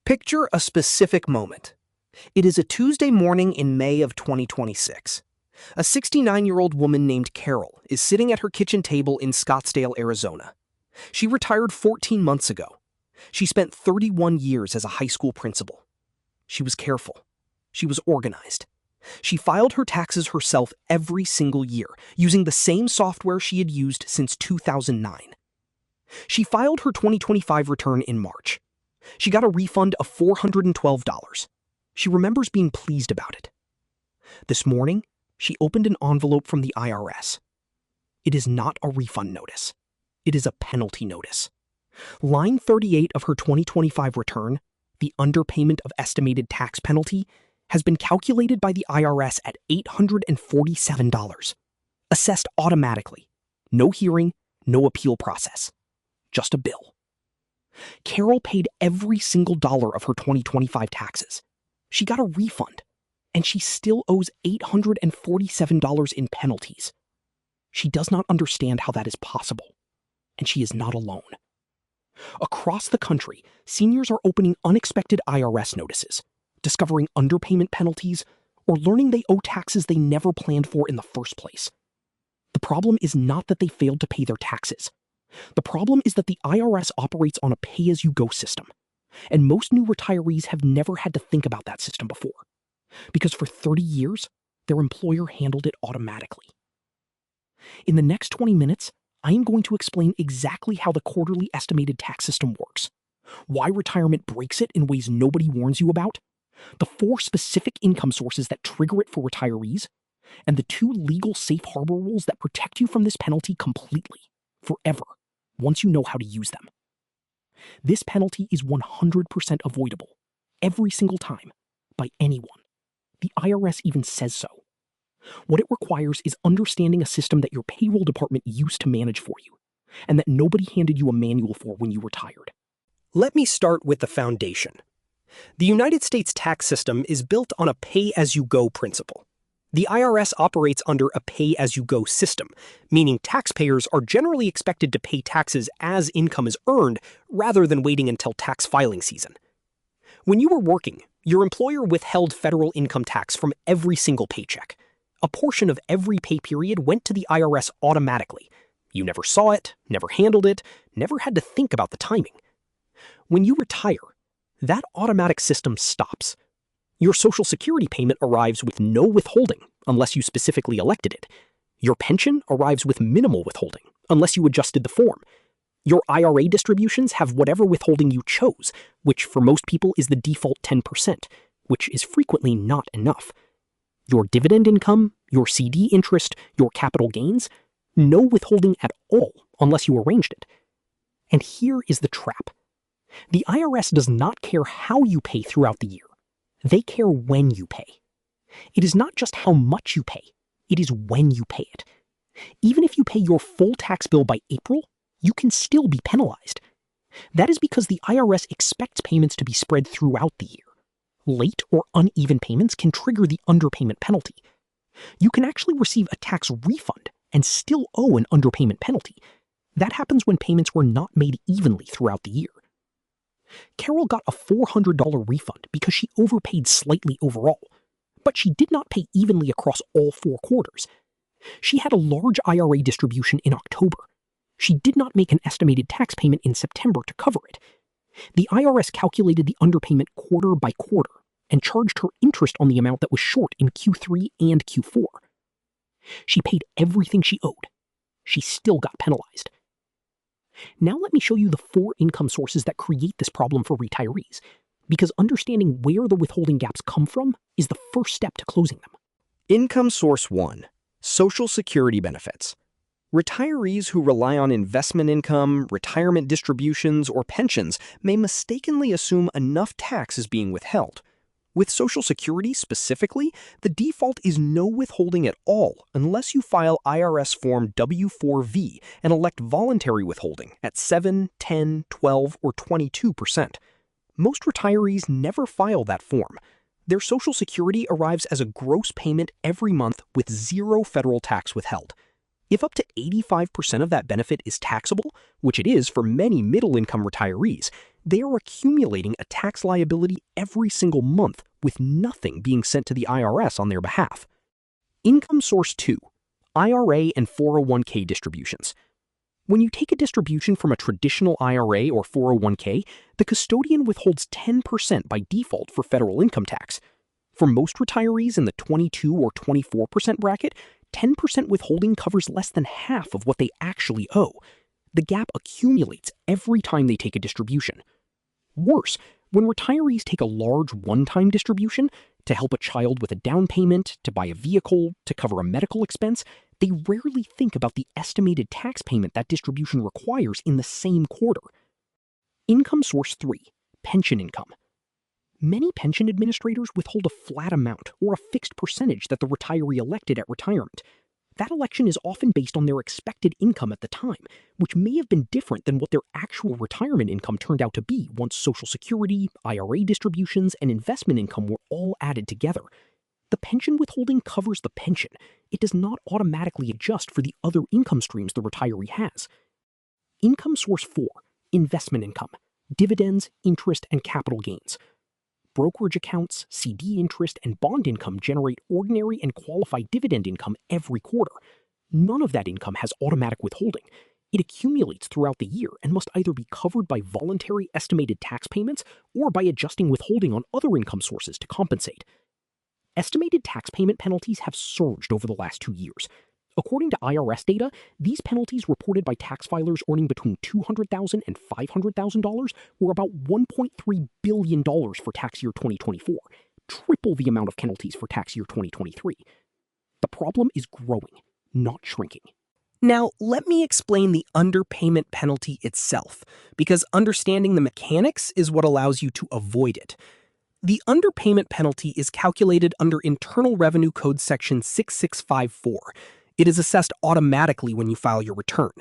Picture a specific moment. It is a Tuesday morning in May of 2026. A 69-year-old woman named Carol is sitting at her kitchen table in Scottsdale, Arizona. She retired 14 months ago. She spent 31 years as a high school principal. She was careful. She was organized. She filed her taxes herself every single year, using the same software she had used since 2009. She filed her 2025 return in March. She got a refund of $412. She remembers being pleased about it. This morning, she opened an envelope from the IRS. It is not a refund notice. It is a penalty notice. Line 38 of her 2025 return, the underpayment of estimated tax penalty, has been calculated by the IRS at $847, assessed automatically. No hearing, no appeal process. Just a bill. Carol paid every single dollar of her 2025 taxes. She got a refund, and she still owes $847 in penalties. She does not understand how that is possible, and she is not alone. Across the country, seniors are opening unexpected IRS notices, discovering underpayment penalties, or learning they owe taxes they never planned for in the first place. The problem is not that they failed to pay their taxes. The problem is that the IRS operates on a pay-as-you-go system, and most new retirees have never had to think about that system before, because for 30 years, their employer handled it automatically. In the next 20 minutes, I am going to explain exactly how the quarterly estimated tax system works, why retirement breaks it in ways nobody warns you about, the 4 specific income sources that trigger it for retirees, and the 2 legal safe harbor rules that protect you from this penalty completely, forever, once you know how to use them. This penalty is 100% avoidable, every single time, by anyone. The IRS even says so. What it requires is understanding a system that your payroll department used to manage for you, and that nobody handed you a manual for when you retired. Let me start with the foundation. The United States tax system is built on a pay-as-you-go principle. The IRS operates under a pay-as-you-go system, meaning taxpayers are generally expected to pay taxes as income is earned rather than waiting until tax filing season. When you were working, your employer withheld federal income tax from every single paycheck. A portion of every pay period went to the IRS automatically. You never saw it, never handled it, never had to think about the timing. When you retire, that automatic system stops. Your Social Security payment arrives with no withholding, unless you specifically elected it. Your pension arrives with minimal withholding, unless you adjusted the form. Your IRA distributions have whatever withholding you chose, which for most people is the default 10%, which is frequently not enough. Your dividend income, your CD interest, your capital gains, no withholding at all, unless you arranged it. And here is the trap. The IRS does not care how you pay throughout the year. They care when you pay. It is not just how much you pay, it is when you pay it. Even if you pay your full tax bill by April, you can still be penalized. That is because the IRS expects payments to be spread throughout the year. Late or uneven payments can trigger the underpayment penalty. You can actually receive a tax refund and still owe an underpayment penalty. That happens when payments were not made evenly throughout the year. Carol got a $400 refund because she overpaid slightly overall, but she did not pay evenly across all 4 quarters. She had a large IRA distribution in October. She did not make an estimated tax payment in September to cover it. The IRS calculated the underpayment quarter by quarter and charged her interest on the amount that was short in Q3 and Q4. She paid everything she owed. She still got penalized. Now let me show you the 4 income sources that create this problem for retirees, because understanding where the withholding gaps come from is the first step to closing them. Income source 1. Social Security benefits. Retirees who rely on investment income, retirement distributions, or pensions may mistakenly assume enough tax is being withheld. With Social Security specifically, the default is no withholding at all unless you file IRS Form W-4V and elect voluntary withholding at 7, 10, 12, or 22%. Most retirees never file that form. Their Social Security arrives as a gross payment every month with 0 federal tax withheld. If up to 85% of that benefit is taxable, which it is for many middle-income retirees, They are accumulating a tax liability every single month with nothing being sent to the IRS on their behalf. Income source 2, IRA and 401k distributions. When you take a distribution from a traditional IRA or 401k, the custodian withholds 10% by default for federal income tax. For most retirees in the 22 or 24% bracket, 10% withholding covers less than half of what they actually owe. The gap accumulates every time they take a distribution. Worse, when retirees take a large one-time distribution to help a child with a down payment, to buy a vehicle, to cover a medical expense, they rarely think about the estimated tax payment that distribution requires in the same quarter. Income source 3, pension income. Many pension administrators withhold a flat amount or a fixed percentage that the retiree elected at retirement. That election is often based on their expected income at the time, which may have been different than what their actual retirement income turned out to be once Social Security, IRA distributions, and investment income were all added together. The pension withholding covers the pension. It does not automatically adjust for the other income streams the retiree has. Income source 4, investment income, dividends, interest, and capital gains. Brokerage accounts, CD interest, and bond income generate ordinary and qualified dividend income every quarter. None of that income has automatic withholding. It accumulates throughout the year and must either be covered by voluntary estimated tax payments or by adjusting withholding on other income sources to compensate. Estimated tax payment penalties have surged over the last 2 years. According to IRS data, these penalties reported by tax filers earning between $200,000 and $500,000 were about $1.3 billion for tax year 2024, triple the amount of penalties for tax year 2023. The problem is growing, not shrinking. Now, let me explain the underpayment penalty itself, because understanding the mechanics is what allows you to avoid it. The underpayment penalty is calculated under Internal Revenue Code Section 6654. It is assessed automatically when you file your return.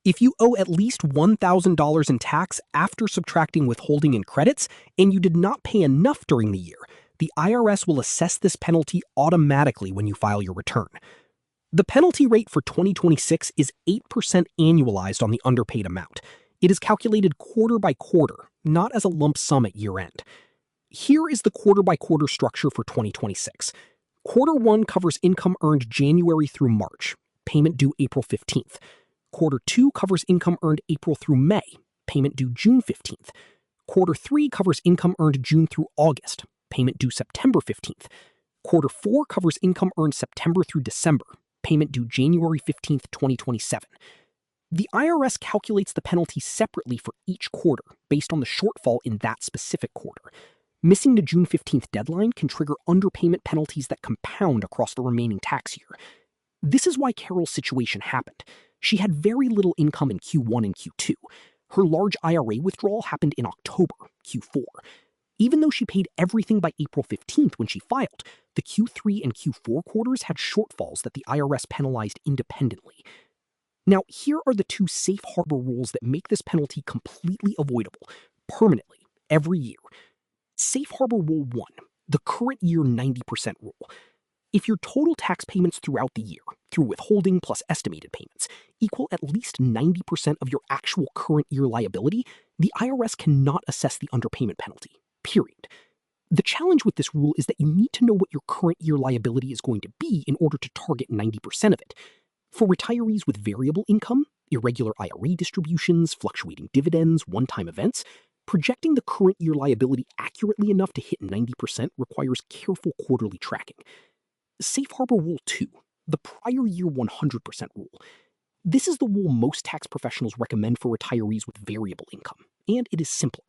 If you owe at least $1,000 in tax after subtracting withholding and credits, and you did not pay enough during the year, the IRS will assess this penalty automatically when you file your return. The penalty rate for 2026 is 8% annualized on the underpaid amount. It is calculated quarter by quarter, not as a lump sum at year end. Here is the quarter-by-quarter structure for 2026. Quarter 1 covers income earned January through March, payment due April 15th. Quarter 2 covers income earned April through May, payment due June 15th. Quarter 3 covers income earned June through August, payment due September 15th. Quarter 4 covers income earned September through December, payment due January 15th, 2027. The IRS calculates the penalty separately for each quarter based on the shortfall in that specific quarter. Missing the June 15th deadline can trigger underpayment penalties that compound across the remaining tax year. This is why Carol's situation happened. She had very little income in Q1 and Q2. Her large IRA withdrawal happened in October, Q4. Even though she paid everything by April 15th when she filed, the Q3 and Q4 quarters had shortfalls that the IRS penalized independently. Now, here are the 2 safe harbor rules that make this penalty completely avoidable, permanently, every year. Safe Harbor Rule 1, the current year 90% rule. If your total tax payments throughout the year, through withholding plus estimated payments, equal at least 90% of your actual current year liability, the IRS cannot assess the underpayment penalty, period. The challenge with this rule is that you need to know what your current year liability is going to be in order to target 90% of it. For retirees with variable income, irregular IRA distributions, fluctuating dividends, one-time events, projecting the current year liability accurately enough to hit 90% requires careful quarterly tracking. Safe Harbor Rule 2, the prior year 100% rule. This is the rule most tax professionals recommend for retirees with variable income, and it is simpler.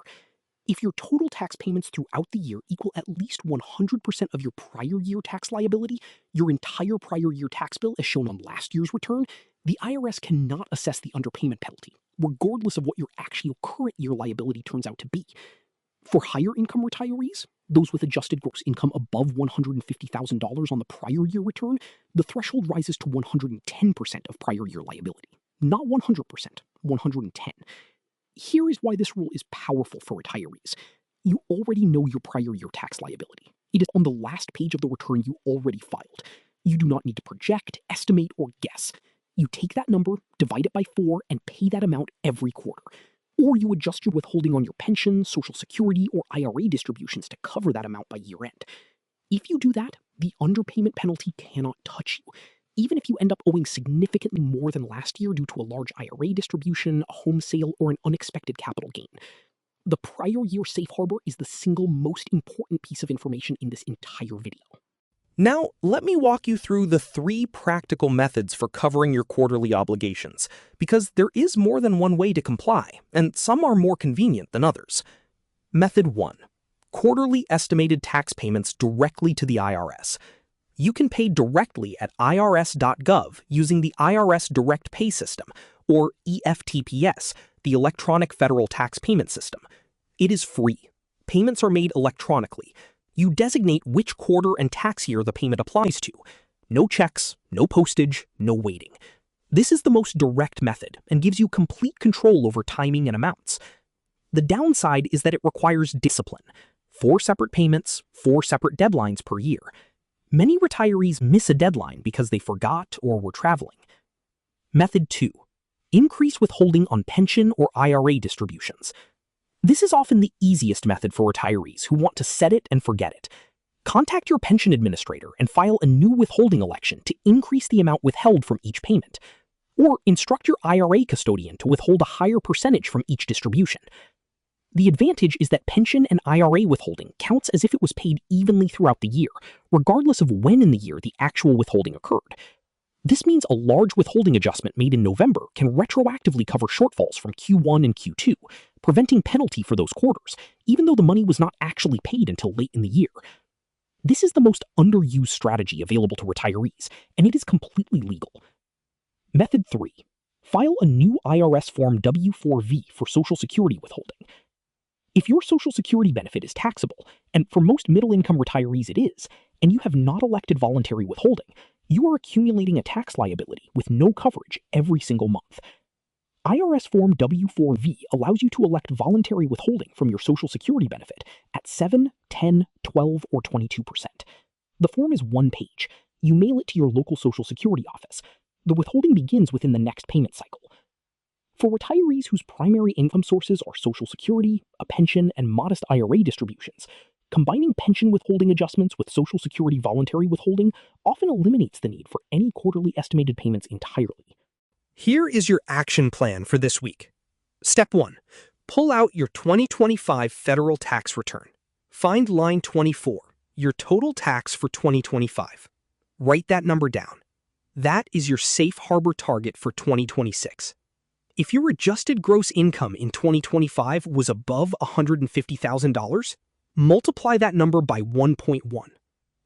If your total tax payments throughout the year equal at least 100% of your prior year tax liability, your entire prior year tax bill as shown on last year's return, the IRS cannot assess the underpayment penalty, regardless of what your actual current year liability turns out to be. For higher income retirees, those with adjusted gross income above $150,000 on the prior year return, the threshold rises to 110% of prior year liability. Not 100%, 110. Here is why this rule is powerful for retirees. You already know your prior year tax liability. It is on the last page of the return you already filed. You do not need to project, estimate, or guess. You take that number, divide it by 4, and pay that amount every quarter. Or you adjust your withholding on your pension, Social Security, or IRA distributions to cover that amount by year end. If you do that, the underpayment penalty cannot touch you, even if you end up owing significantly more than last year due to a large IRA distribution, a home sale, or an unexpected capital gain. The prior year safe harbor is the single most important piece of information in this entire video. Now, let me walk you through the 3 practical methods for covering your quarterly obligations, because there is more than one way to comply, and some are more convenient than others. Method 1. Quarterly estimated tax payments directly to the IRS. You can pay directly at IRS.gov using the IRS Direct Pay System, or EFTPS, the Electronic Federal Tax Payment System. It is free. Payments are made electronically. You designate which quarter and tax year the payment applies to. No checks, no postage, no waiting. This is the most direct method and gives you complete control over timing and amounts. The downside is that it requires discipline. 4 separate payments, 4 separate deadlines per year. Many retirees miss a deadline because they forgot or were traveling. Method 2. Increase withholding on pension or IRA distributions. This is often the easiest method for retirees who want to set it and forget it. Contact your pension administrator and file a new withholding election to increase the amount withheld from each payment. Or instruct your IRA custodian to withhold a higher percentage from each distribution. The advantage is that pension and IRA withholding counts as if it was paid evenly throughout the year, regardless of when in the year the actual withholding occurred. This means a large withholding adjustment made in November can retroactively cover shortfalls from Q1 and Q2, preventing penalty for those quarters, even though the money was not actually paid until late in the year. This is the most underused strategy available to retirees, and it is completely legal. Method 3. File a new IRS Form W-4V for Social Security withholding. If your Social Security benefit is taxable, and for most middle-income retirees it is, and you have not elected voluntary withholding, you are accumulating a tax liability with no coverage every single month. IRS Form W-4V allows you to elect voluntary withholding from your Social Security benefit at 7, 10, 12, or 22%. The form is 1 page. You mail it to your local Social Security office. The withholding begins within the next payment cycle. For retirees whose primary income sources are Social Security, a pension, and modest IRA distributions, combining pension withholding adjustments with Social Security voluntary withholding often eliminates the need for any quarterly estimated payments entirely. Here is your action plan for this week. Step 1. Pull out your 2025 federal tax return. Find line 24, your total tax for 2025. Write that number down. That is your safe harbor target for 2026. If your adjusted gross income in 2025 was above $150,000, multiply that number by 1.1.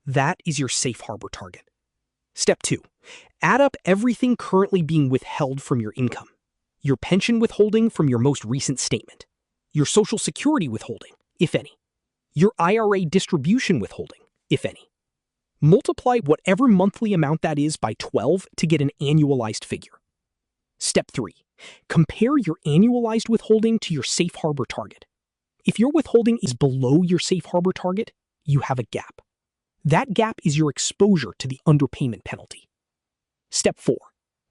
That is your safe harbor target. Step 2. Add up everything currently being withheld from your income. Your pension withholding from your most recent statement. Your Social Security withholding, if any. Your IRA distribution withholding, if any. Multiply whatever monthly amount that is by 12 to get an annualized figure. Step 3. Compare your annualized withholding to your safe harbor target. If your withholding is below your safe harbor target, you have a gap. That gap is your exposure to the underpayment penalty. Step 4.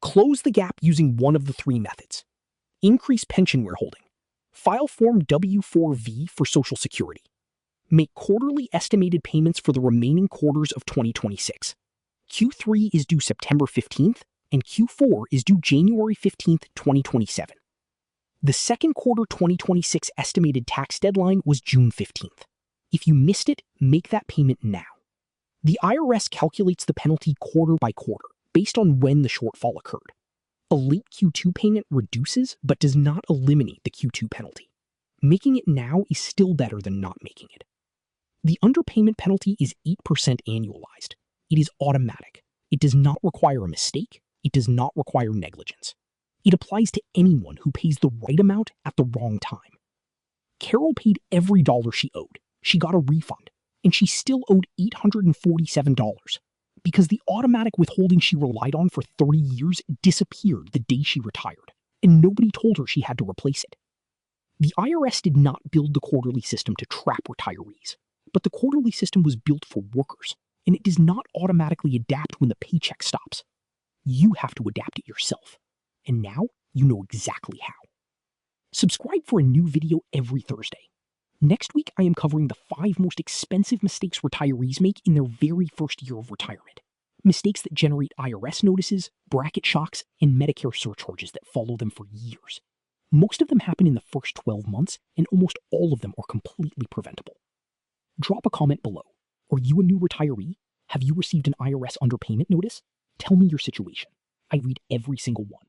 Close the gap using one of the 3 methods. Increase pension withholding. File Form W-4V for Social Security. Make quarterly estimated payments for the remaining quarters of 2026. Q3 is due September 15th, and Q4 is due January 15th, 2027. The second quarter 2026 estimated tax deadline was June 15th. If you missed it, make that payment now. The IRS calculates the penalty quarter by quarter, based on when the shortfall occurred. A late Q2 payment reduces, but does not eliminate the Q2 penalty. Making it now is still better than not making it. The underpayment penalty is 8% annualized. It is automatic. It does not require a mistake. It does not require negligence. It applies to anyone who pays the right amount at the wrong time. Carol paid every dollar she owed. She got a refund, and she still owed $847 because the automatic withholding she relied on for 3 years disappeared the day she retired, and nobody told her she had to replace it. The IRS did not build the quarterly system to trap retirees, but the quarterly system was built for workers, and it does not automatically adapt when the paycheck stops. You have to adapt it yourself, and now you know exactly how. Subscribe for a new video every Thursday. Next week, I am covering the 5 most expensive mistakes retirees make in their very first year of retirement. Mistakes that generate IRS notices, bracket shocks, and Medicare surcharges that follow them for years. Most of them happen in the first 12 months, and almost all of them are completely preventable. Drop a comment below. Are you a new retiree? Have you received an IRS underpayment notice? Tell me your situation. I read every single one.